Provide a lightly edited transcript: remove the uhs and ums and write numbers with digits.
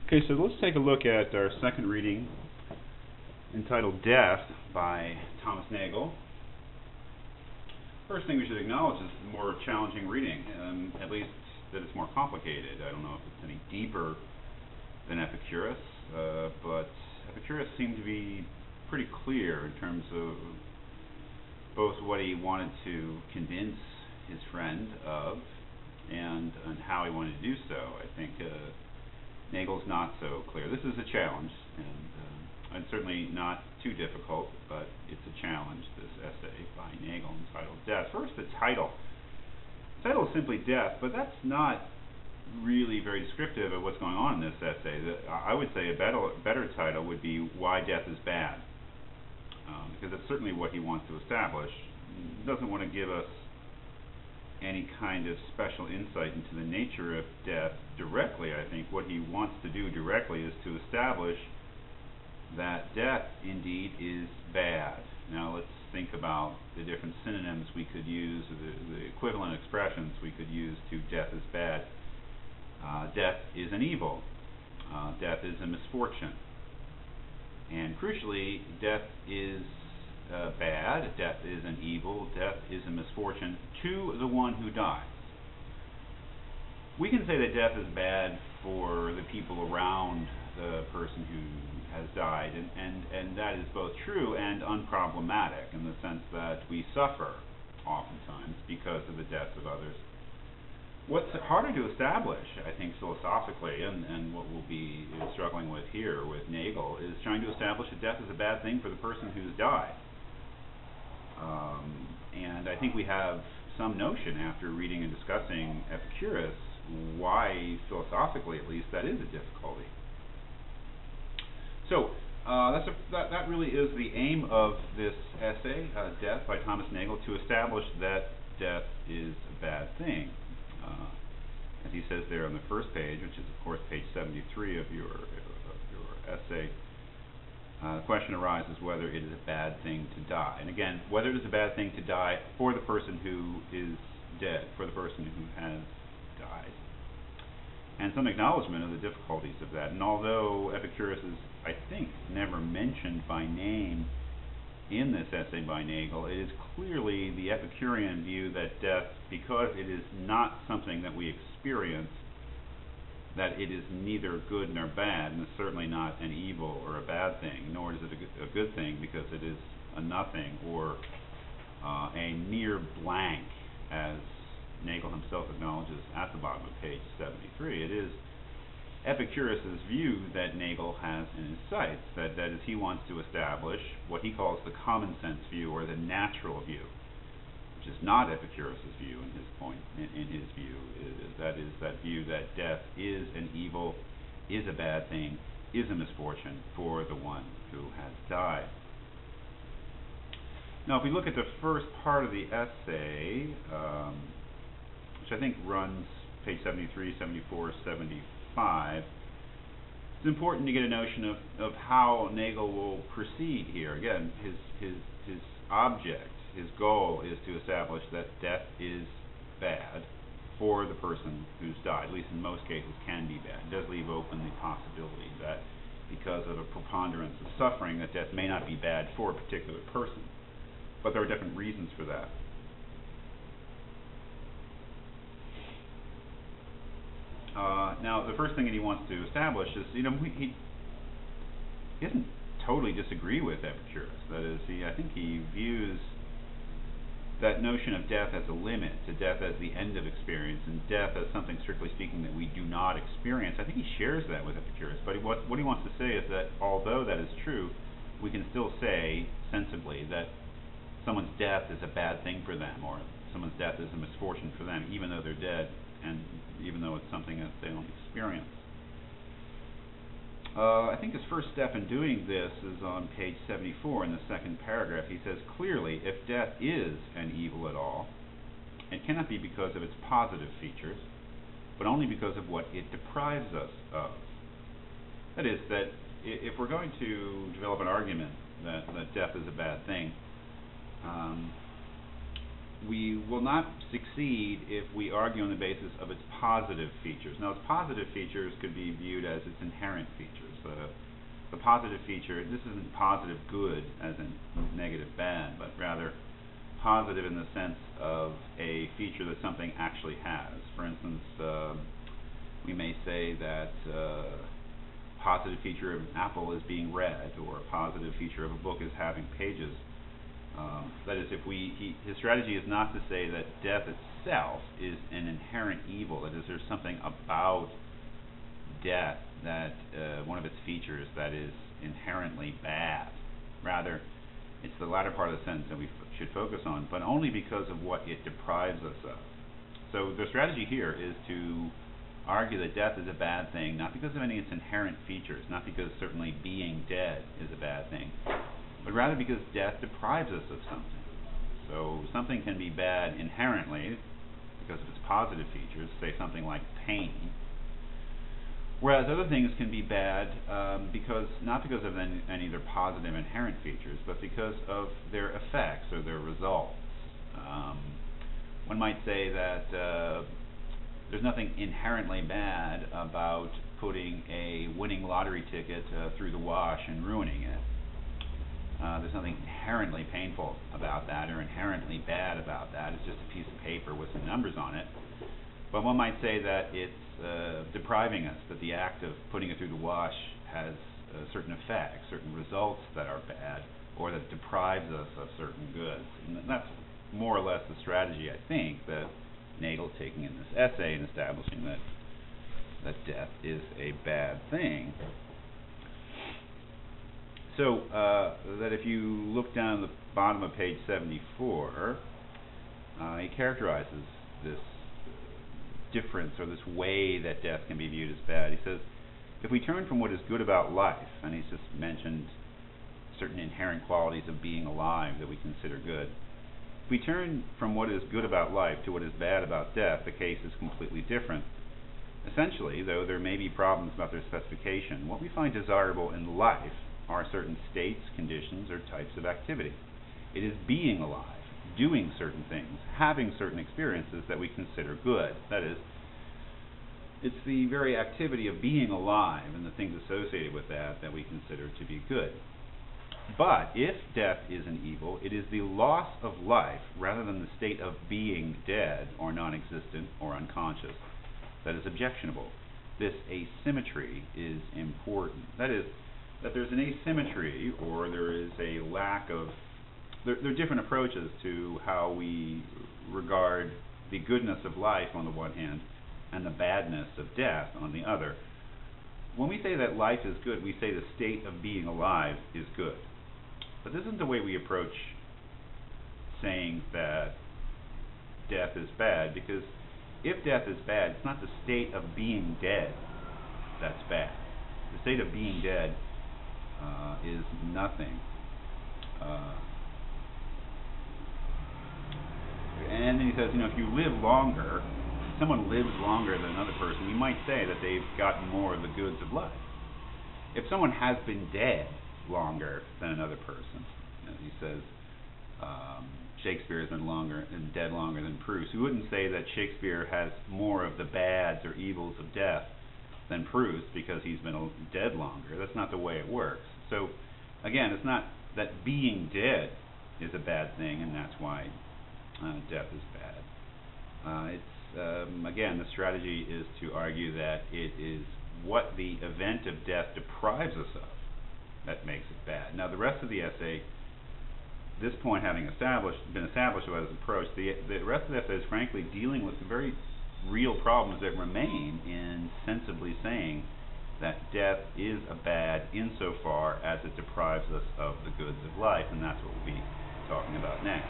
Okay, so let's take a look at our second reading entitled Death by Thomas Nagel. First thing we should acknowledge is the more challenging reading, at least that it's more complicated. I don't know if it's any deeper than Epicurus, but Epicurus seemed to be pretty clear in terms of both what he wanted to convince his friend of and how he wanted to do so. I think Nagel's not so clear. This is a challenge, and certainly not too difficult, but it's a challenge, this essay by Nagel entitled Death. First, the title. The title is simply Death, but that's not really very descriptive of what's going on in this essay. I would say a better title would be Why Death is Bad, because that's certainly what he wants to establish. He doesn't want to give us any kind of special insight into the nature of death directly. I think what he wants to do directly is to establish that death indeed is bad. Now let's think about the different synonyms we could use, the equivalent expressions we could use to death is bad. Death is an evil. Death is a misfortune. And crucially, death is bad, death is an evil, death is a misfortune to the one who dies. We can say that death is bad for the people around the person who has died, and that is both true and unproblematic in the sense that we suffer oftentimes because of the deaths of others. What's harder to establish, I think, philosophically, and what we'll be struggling with here with Nagel, is trying to establish that death is a bad thing for the person who's died. And I think we have some notion after reading and discussing Epicurus why, philosophically at least, that is a difficulty. So that really is the aim of this essay, Death by Thomas Nagel, to establish that death is a bad thing. As he says there on the first page, which is of course page 73 of your essay, the question arises whether it is a bad thing to die. And again, whether it is a bad thing to die for the person who is dead, for the person who has died. And some acknowledgement of the difficulties of that. And although Epicurus is, I think, never mentioned by name in this essay by Nagel, it is clearly the Epicurean view that death, because it is not something that we experience, that it is neither good nor bad, and it's certainly not an evil or a bad thing, nor is it a good thing because it is a nothing or a mere blank, as Nagel himself acknowledges at the bottom of page 73. It is Epicurus' view that Nagel has in his sights, that is, he wants to establish what he calls the common sense view or the natural view, which is not Epicurus' view in his point. In his view, that is that view that death is an evil, is a bad thing, is a misfortune for the one who has died. Now, if we look at the first part of the essay, which I think runs page 73, 74, 75, it's important to get a notion of how Nagel will proceed here. Again, his object, his goal is to establish that death is bad for the person who's died, at least in most cases can be bad. It does leave open the possibility that because of a preponderance of suffering, that death may not be bad for a particular person. But there are different reasons for that. Now, the first thing that he wants to establish is, he doesn't totally disagree with Epicurus. That is, I think he views that notion of death as a limit, to death as the end of experience, and death as something, strictly speaking, that we do not experience. I think he shares that with Epicurus, but what he wants to say is that although that is true, we can still say, sensibly, that someone's death is a bad thing for them, or someone's death is a misfortune for them, even though they're dead, and even though it's something that they don't experience. I think his first step in doing this is on page 74 in the second paragraph. He says, clearly, if death is an evil at all, it cannot be because of its positive features, but only because of what it deprives us of. That is, that if we're going to develop an argument that death is a bad thing, we will not succeed succeed if we argue on the basis of its positive features. Now, its positive features could be viewed as its inherent features. The positive feature, this isn't positive good as in negative bad, but rather positive in the sense of a feature that something actually has. For instance, we may say that positive feature of an apple is being read, or a positive feature of a book is having pages. That is, his strategy is not to say that death itself is an inherent evil. That is, there's something about death that one of its features that is inherently bad. Rather, it's the latter part of the sentence that we should focus on, but only because of what it deprives us of. So the strategy here is to argue that death is a bad thing, not because of any of its inherent features, not because certainly being dead is a bad thing, but rather because death deprives us of something. So something can be bad inherently because of its positive features, say something like pain, whereas other things can be bad not because of any of their positive inherent features, but because of their effects or their results. One might say that there's nothing inherently bad about putting a winning lottery ticket through the wash and ruining it. There's nothing inherently painful about that or inherently bad about that. It's just a piece of paper with some numbers on it. But one might say that it's depriving us, that the act of putting it through the wash has certain effects, certain results that are bad, or that deprives us of certain goods. And that's more or less the strategy, I think, that Nagel's taking in this essay in establishing that death is a bad thing. So that if you look down at the bottom of page 74, he characterizes this difference or this way that death can be viewed as bad. He says, if we turn from what is good about life, and he's just mentioned certain inherent qualities of being alive that we consider good, if we turn from what is good about life to what is bad about death, the case is completely different. Essentially, though there may be problems about their specification, what we find desirable in life are certain states, conditions, or types of activity. It is being alive, doing certain things, having certain experiences that we consider good. That is, it's the very activity of being alive and the things associated with that that we consider to be good. But if death is an evil, it is the loss of life rather than the state of being dead or non-existent or unconscious that is objectionable. This asymmetry is important. That is, that there's an asymmetry, or there is a lack of... There are different approaches to how we regard the goodness of life on the one hand and the badness of death on the other. When we say that life is good, we say the state of being alive is good. But this isn't the way we approach saying that death is bad, because if death is bad, it's not the state of being dead that's bad. The state of being dead is nothing. And then he says, if you live longer, if someone lives longer than another person, we might say that they've gotten more of the goods of life. If someone has been dead longer than another person, he says Shakespeare has been dead longer than Proust, we wouldn't say that Shakespeare has more of the bads or evils of death than Proust because he's been dead longer. That's not the way it works. So again, it's not that being dead is a bad thing and that's why death is bad. Again, the strategy is to argue that it is what the event of death deprives us of that makes it bad. Now the rest of the essay, this point having been established about his approach, the rest of the essay is frankly dealing with the very real problems that remain in sensibly saying that death is a bad insofar as it deprives us of the goods of life, and that's what we'll be talking about next.